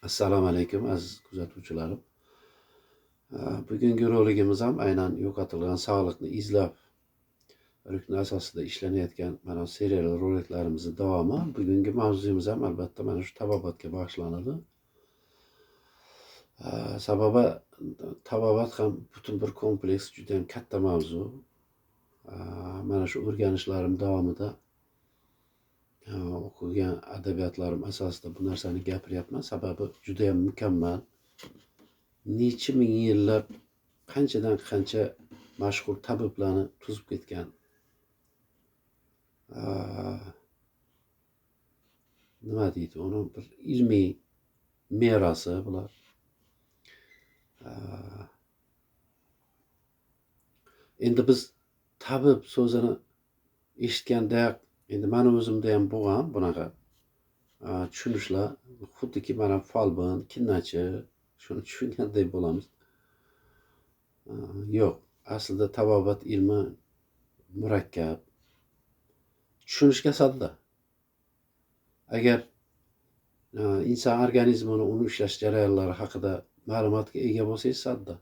Assalomu alaykum aziz kuzatuvchilarim. Bugungi roligimiz ham aynan yo'qotilgan sog'liqni izlab rukni asosida ishlanayotgan mana serial roliklarimizni davomi. Bugungi mavzuyimiz ham albatta mana shu tabobatga bag'ishlanadi. Sababi tabobat ham butun bir kompleks, juda ham katta mavzu. Mana shu o'rganishlarim davomida o'qigan adabiyotlarim asosida bu narsani gapiryapman. Sababi juda ham mukammal. Necha ming yillab qanchadan qancha mashhur tabiblarni tuzib ketgan nima deydi uni, bir ilmiy merosi bular. Endi biz tabib so'zini eshitganda, endi meni o'zimda ham bo'lgan bunaqa tushunishlar, xuddiki mana folbin, kinnachi shuni tushunganday bo'lamiz. Yo'q, aslida tabobat ilmi murakkab, tushunishga sodda. Agar inson organizmini, uni ishlash jarayonlari haqida ma'lumotga ega bo'lsangiz, sodda.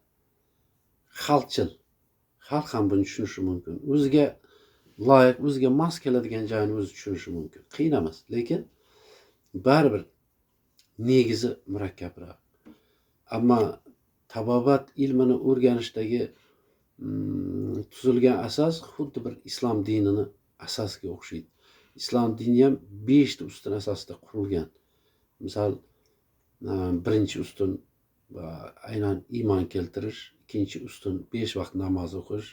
Xalqchil. Xalq ham buni tushunishi mumkin. O'ziga loyiq, o'ziga mos keladigan joyini o'zi tushunishi mumkin. Qiyin emas, lekin baribir negizi murakkabroq. Ammo tabobat ilmini o'rganishdagi tuzilgan asos xuddi bir islom dinini asosiga o'xshaydi. Islom dini ham 5 ta ustun asosida qurilgan. Misol, birinchi ustun aynan iymon keltirish, ikkinchi ustun 5 vaqt namoz o'qish,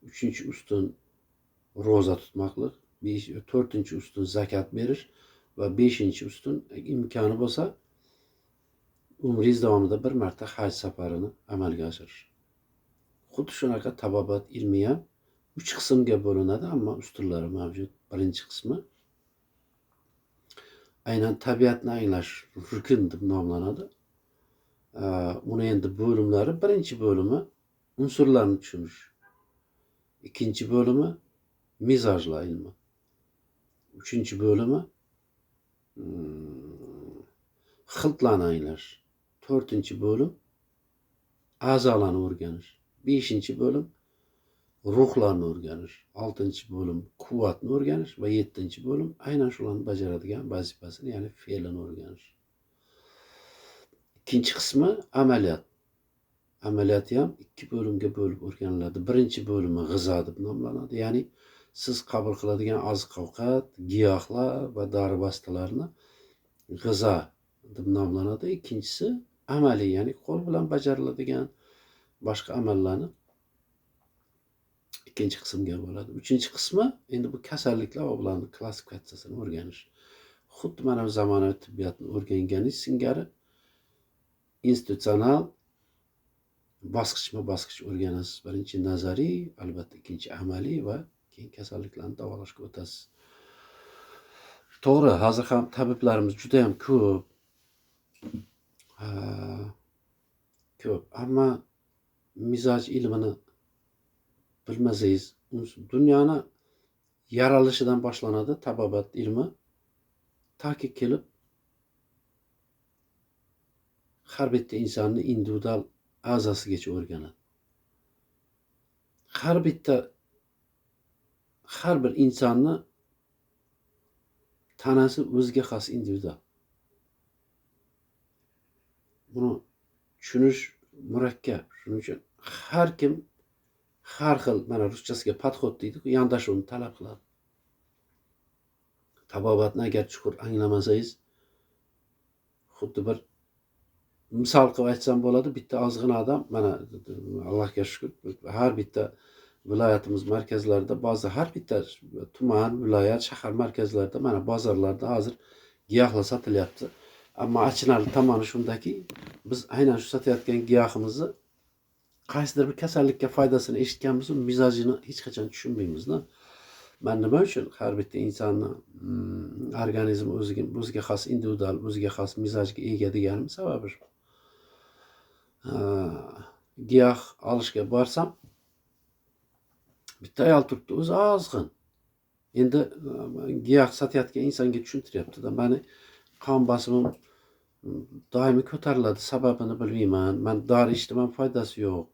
uchinchi ustun ro'za tutmoqlik, to'rtinchi ustun zakat berish va beshinchi ustun imkoni bo'lsa umringiz davomida bir marta haj safarini amalga oshirish. Xuddi shunaqa tabobat ilmi ham 3 qismga bo'linadi, ammo ustunlari mavjud. Birinchi qismi aynan tabiatni anglash rukn deb nomlanadi. Uni endi bo'limlari, birinchi bo'limi unsurlarni tushunish, ikkinchi bo'limi mizojlar ilmi, uchinchi bo'limi xiltlarni anglash, to'rtinchi bo'lim a'zolarni o'rganish, beshinchi bo'lim ruhlarni o'rganish, oltinchi bo'lim quvvatni o'rganish va yettinchi bo'lim aynan shularni bajaradigan vazifasini, ya'ni fe'lini o'rganish. Ikkinchi qismi amaliyot. Amaliyoti ham 2 bo'limga bo'lib o'rganiladi. Birinchi bo'limi g'izo deb nomlanadi, ya'ni siz qabul qiladigan oziq-ovqat, giyohlar va dori vositalarini g'izo deb nomlanadi. Ikkinchisi amaliy, ya'ni qo'l bilan bajariladigan boshqa amallarni ikkinchi qismga bo'ladi. Uchinchi qismi endi bu kasalliklar va ularning klassifikatsiyasini o'rganish. Xuddi mana bu zamonaviy tibbiyotni o'rganganingiz singari institutsional bosqichma-bosqich o'rganasiz. Birinchi nazariy, albatta ikkinchi amaliy va keyin kasalliklarni davolashga o'tasiz. To'g'ri, hozir ham tabiblarimiz juda ham ko'p. Ammo mizoj ilmini bilmasangiz, dunyoni yaralishidan boshlanadi tabobat ilmi, toki kelib har bitta insonni individual a'zosigacha o'rganadi. Har bir insonni tanasi o'ziga xos individual. Buni tushunish murakkab. Shuning uchun har kim har xil, mana ruschasiga podxod deydi, yondashuvni talab qiladi. Tabobatni agar chuqur anglamasangiz, xuddi bir misol qilib aytsam bo'ladi, bitta ozg'in odam, mana Allohga shukr, har bitta viloyatimiz markazlarida, ba'zi har bitta tuman, viloyat, shahar markazlarida, mana bozorlarda hozir giyohlar sotilyapti. Ammo achinarli tomoni shundaki, biz aynan shu sotayotgan giyohimizni qaysidir bir kasallikka foydasini eshitganmiz, mizojini hech qachon tushunmaymiz-da. Men nima uchun har bitta insonni organizmi o'ziga xos individual, o'ziga xos mizojga ega deganim sababi shu. Giyoh olishga borsam, bitta ayol turibdi, o'zi ozg'in. Endi giyoh sotayotgan insonga tushuntiryapti-da, meni qon bosimim doimiy ko'tariladi. Sababini bilmayman. Men dori ichdim, foydasi yo'q.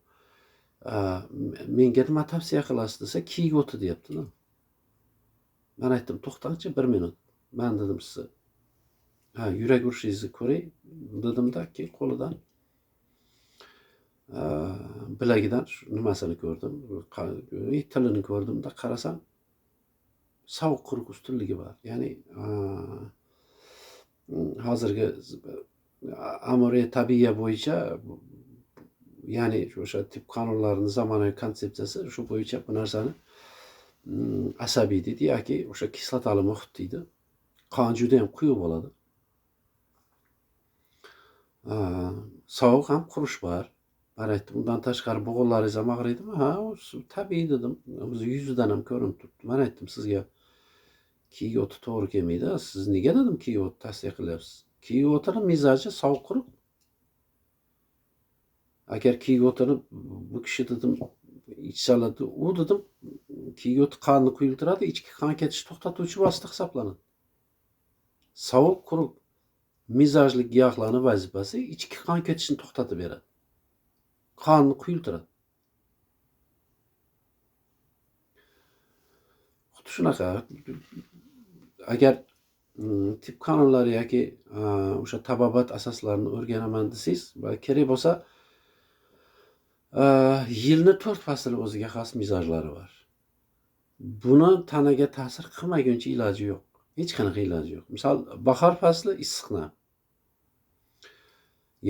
Menga nima tavsiya qilasiz desa, kiyik o'ti deyapti-da. Men aytdim, to'xtangchi 1 minut. Men dedim sizni yurak urishingizni ko'ray dedimda, keyin qo'lidan bilagidan shu nimasini ko'rdim. Tilini ko'rdimda, qarasam sovuq quruq ustunligi bor. Ya'ni hozirgi amaliy tabiiya bo'yicha, ya'ni o'sha tib qonunlarining zamonaviy konsepsiyasi shu bo'yicha bu narsani asabiy deydi yoki o'sha kislotali muhit deydi. Qon juda ham quyuq bo'ladi. Sovuq ham qurish bor. Men aytdim, undan tashqari bo'g'inlaringiz ham og'riydimi? Ha, tabiiy dedim. O'zi yuzidan ham ko'rinib turibdi. Men aytdim, sizga kiyik o'ti to'g'ri kelmaydi. Siz nega dedim kiyik o'ti tavsiya qilyapsiz? Kiyik o'tini mizoji sovuq quruq. Agar kiyik o'tini bu kishi dedim ichsalar, u dedim kiyik o'ti qonni quyiltiradi, ichki qon ketishni to'xtatuvchi vosita hisoblanadi. Sovuq quruq mizojli giyohlarning vazifasi ichki qon ketishini to'xtatib beradi. Qonni quyiltiradi. Xuddi shunaqa. Agar tib qonunlari yoki o'sha tabobat asoslarini o'rganaman desangiz va kerak bo'lsa, yilni 4 fasl o'ziga xos mizojlari bor. Buni tanaga ta'sir qilmaguncha iloji yo'q. Hech qanaqa iloji yo'q. Misol, bahor fasli issiqnam.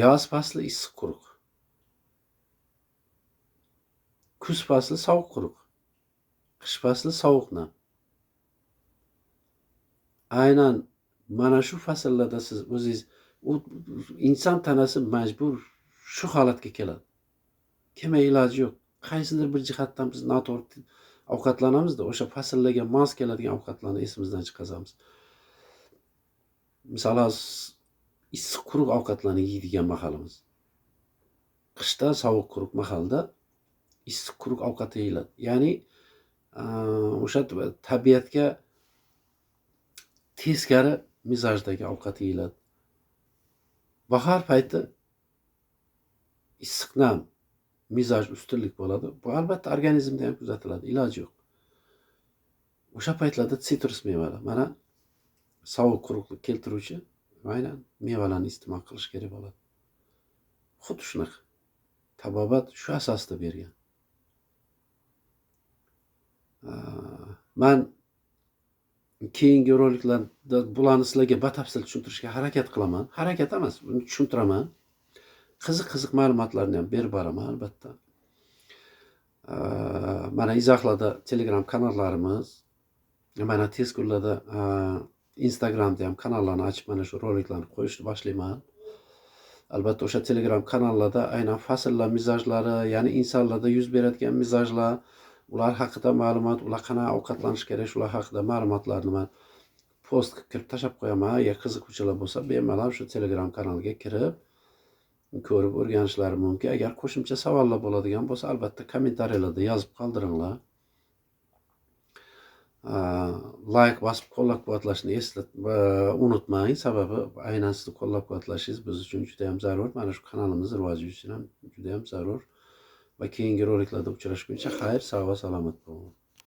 Yoz fasli issiq quruq. Kuz fasli sovuq quruq. Qish fasli sovuq nam. Aynan mana shu fasllarda siz o'zingiz, inson tanasi majbur shu holatga keladi. Kelmay iloji yo'q. Qaysidir bir jihatdan biz noto'g'ri ovqatlanamizda, o'sha fasllarga mos keladigan ovqatlarni esimizdan chiqazamiz. Misol, issiq quruq ovqatlarni yeydigan mahalimiz. Qishda sovuq quruq mahalda issiq quruq ovqat yeyiladi. Ya'ni o'sha tabiatga teskari mizojdagi ovqat yeyiladi. Bahor payti issiq nam mizoj ustunlik bo'ladi. Bu albatta organizmda ham kuzatiladi, iloji yo'q. O'sha paytlarda sitrus mevalar, mana sovuq quruqlik keltiruvchi aynan mevalarni iste'mol qilish kerak bo'ladi. Xuddi shunaqa. Tabobat shu asosda bergan. Men keyingi roliklarda bularni sizlarga batafsil tushuntirishga harakat qilaman. Harakat emas, buni tushuntiraman. Qiziq ma'lumotlarni ham berib boraman albatta. Mana izohlarda Telegram kanallarimiz, mana tez kunlarda Instagramda ham kanallarni ochib mana shu roliklarni qo'yishni boshlayman. Albatta o'sha Telegram kanallarda aynan fasllar mizojlari, ya'ni insonlarda yuz beradigan mizojlar, ular haqida ma'lumot, ular qanaqa ovqatlanish kerak, shular haqida ma'lumotlarni men post qilib kirib tashab qo'yaman. Agar qiziquvchilar bo'lsa, bemalol shu Telegram kanaliga kirib ko'rib o'rganishlari mumkin. Agar qo'shimcha savollar bo'ladigan bo'lsa, albatta kommentariyalarda yozib qoldiringlar. Like bosib qo'llab-quvvatlashni unutmang, sababi aynan sizni qo'llab-quvvatlashingiz biz uchun juda ham zarur. Mana shu kanalimiz rivoji uchun ham juda ham zarur. Va keyingi roliklarda uchrashguncha xayr, sog' va salomat bo'ling.